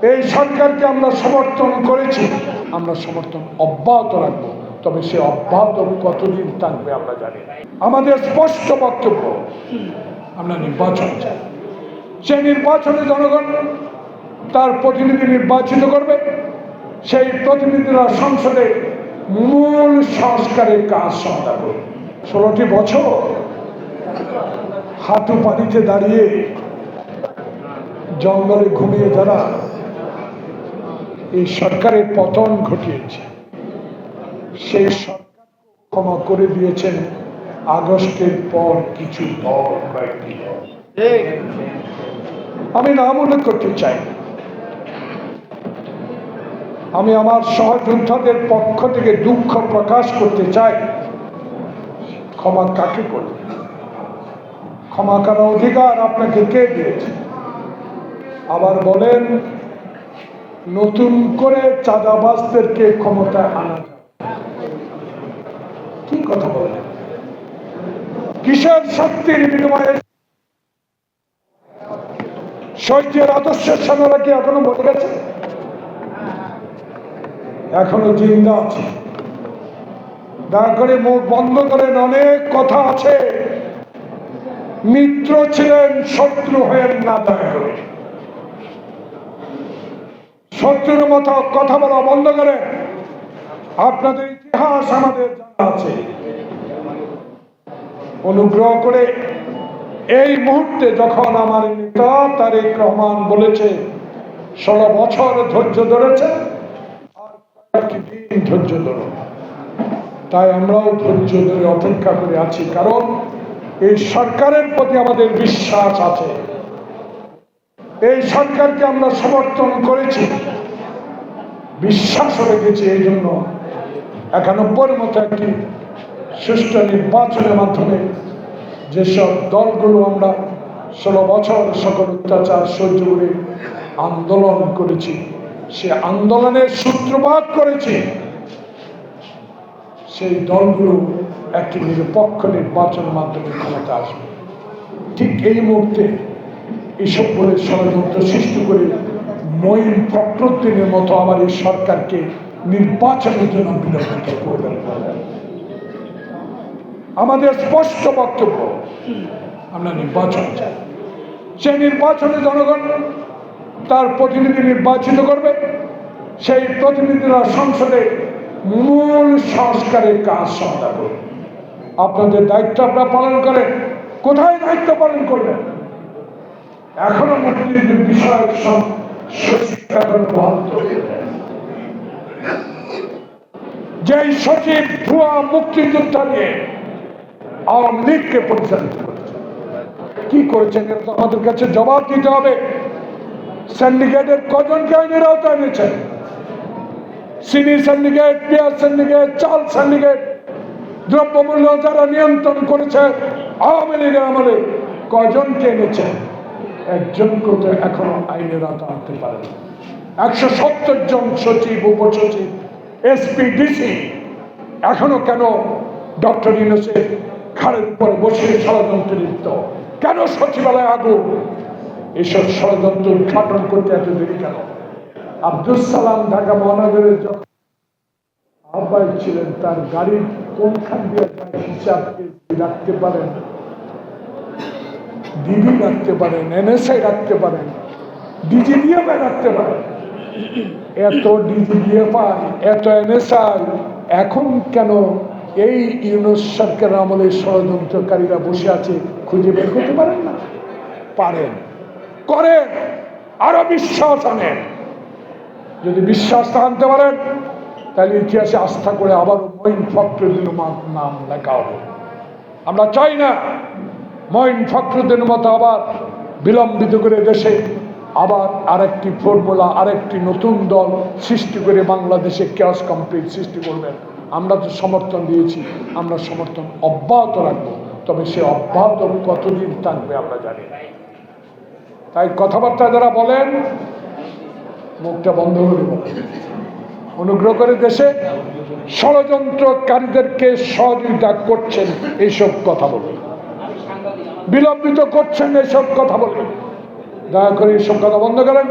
এই সরকারকে আমরা সমর্থন করেছি, আমরা সমর্থন অব্যাহত রাখবো, তবে সে অব্যাহত কতদিন থাকবে আমরা জানি না। আমাদের স্পষ্ট বক্তব্য, আমরা নির্বাচন চাই। সেই নির্বাচনে জনগণ তার প্রতিনিধি নির্বাচিত করবে, সেই প্রতিনিধিরা সংসদে মূল সংস্কারের কাজ সমাধা করবে। 16টি বছর হাঁটু পানিতে দাঁড়িয়ে জঙ্গলে ঘুমিয়ে যারা এই সরকারের পতন ঘটিয়েছে, সেই সরকার ক্ষমা করে দিয়েছেন আগস্টের পর কিছু দল, কয়েকটি দল। আমি নাম উল্লেখ করতে চাই। আমি আমার সহযোদ্ধাদের পক্ষ থেকে দুঃখ প্রকাশ করতে চাই। ক্ষমা কাকে করবে? ক্ষমা করার অধিকার আপনাকে কে দিয়েছে? আবার বলেন নতুন করে চাঁদাবাজদেরকে ক্ষমতায় আনা যায়। কি কথা বলেন? কিসের শক্তির বিনিময়ে? শহীদের আদর্শের সেনারা কি এখনো মরে গেছে? এখনো জিন্দা আছে। দয়া করে মুখ বন্ধ করেন, অনেক কথা আছে। মিত্র ছিলেন, শত্রু হয়েন না। দয়া করে শত্রুর মতো কথা বলা বন্ধ করেন। আপনাদের ইতিহাস আমাদের জানা আছে। অনুগ্রহ করে এই মুহূর্তে যখন আমার নেতা তারেক রহমান বলেছে 16 বছর ধৈর্য ধরেছে, আর কয়েকটি দিন ধৈর্য ধরো, তাই আমরাও ধৈর্য ধরে অপেক্ষা করে আছি। কারণ এই সরকারের প্রতি আমাদের বিশ্বাস আছে। এই সরকারকে আমরা সমর্থন করেছি, বিশ্বাস রেখেছি। এই জন্য 91 মতো একটি সুষ্ঠু নির্বাচনের মাধ্যমে যেসব দলগুলো আমরা 16 বছর সকল অত্যাচার সহ্য করে আন্দোলন করেছি, সে আন্দোলনের সূত্রপাত করেছি, সেই দলগুলো একটি নিরপেক্ষ নির্বাচনের মাধ্যমে ক্ষমতা আসবে। ঠিক এই মুহূর্তে এসব বলে ষড়যন্ত্র সৃষ্টি করে মঈন ফখরুদ্দিনের মতো আমার এই সরকারকে নির্বাচনের জন্য বিলম্বিত করবেন। আমাদের স্পষ্ট বক্তব্য, আমরা নির্বাচন চাই। সেই নির্বাচনে জনগণ তার প্রতিনিধি নির্বাচিত করবে, সেই প্রতিনিধিরা সংসদে মূল সংস্কারের কাজ সমাধা করবে। আপনাদের দায়িত্ব আপনারা পালন করেন। কোথায় দায়িত্ব পালন করবেন? এখনো মুক্তিযুদ্ধ বিষয়ক যেই সচিব ভুয়া মুক্তিযোদ্ধা নিয়ে আওয়ামী লীগকে পরিচালিত করেছে, কি করেছেন এটা তো আমাদের কাছে জবাব দিতে হবে। সিন্ডিকেটের কজনকে আইনের আওতায় এনেছেন? চিনি সিন্ডিকেট, পেঁয়াজ সিন্ডিকেট, চাল সিন্ডিকেট, দ্রব্যমূল্য যারা নিয়ন্ত্রণ করেছে আওয়ামী লীগের আমলে কজনকে এনেছেন? একজনকে তো এখনো আইনের আওতায় আনতে পারেন। 170 জন সচিব, উপসচিব, এসপি, ডিসি এখনো কেন ডক্টর ইউনূসের ঘাড়ের উপরে বসে ষড়যন্ত্রে লিপ্ত? কেন সচিবালয় আগুন? এসব ষড়যন্ত্র উদ্ঘাটন করতে এত দেরি কেন? আব্দুল সালাম ঢাকা মহানগরের যখন আহ্বায়ক ছিলেন, তার গাড়ির কোনখান দিয়ে হিসাব রাখতে পারেন, ডিবি রাখতে পারেন, এনএসআই রাখতে পারেন, ডিজিডিএফআই রাখতে পারেন। এত ডিজিডিএফআই, এত এনএসআই, এখন কেন এই ইউনূস সরকারের আমলে ষড়যন্ত্রকারীরা বসে আছে খুঁজে বের করতে পারেন না? পারেন, করেন, আরো বিশ্বাস আনেন। যদি বিশ্বাস আনতে পারেন তাহলে ইতিহাসে আস্থা করে আবার মঈন ফখরুদ্দিনের নাম লেখা হবে। আমরা চাই না মঈন ফখরুদ্দিনের মতো আবার বিলম্বিত করে দেশে আবার আরেকটি ফর্মুলা, আরেকটি নতুন দল সৃষ্টি করে বাংলাদেশে কেওস কমপ্লিট সৃষ্টি করবেন। আমরা তো সমর্থন দিয়েছি, আমরা সমর্থন অব্যাহত রাখবো, তবে সে অব্যাহত কতদিন থাকবে আমরা জানি না। তাই কথাবার্তা যারা বলেন মুখটা বন্ধ করে বলেন। অনুগ্রহ করে দেশে ষড়যন্ত্রকারীদেরকে সহযোগিতা করছেন এইসব কথা বলে, বিলম্বিত করছেন এইসব কথা বলে, দয়া করে এইসব কথা বন্ধ করেন।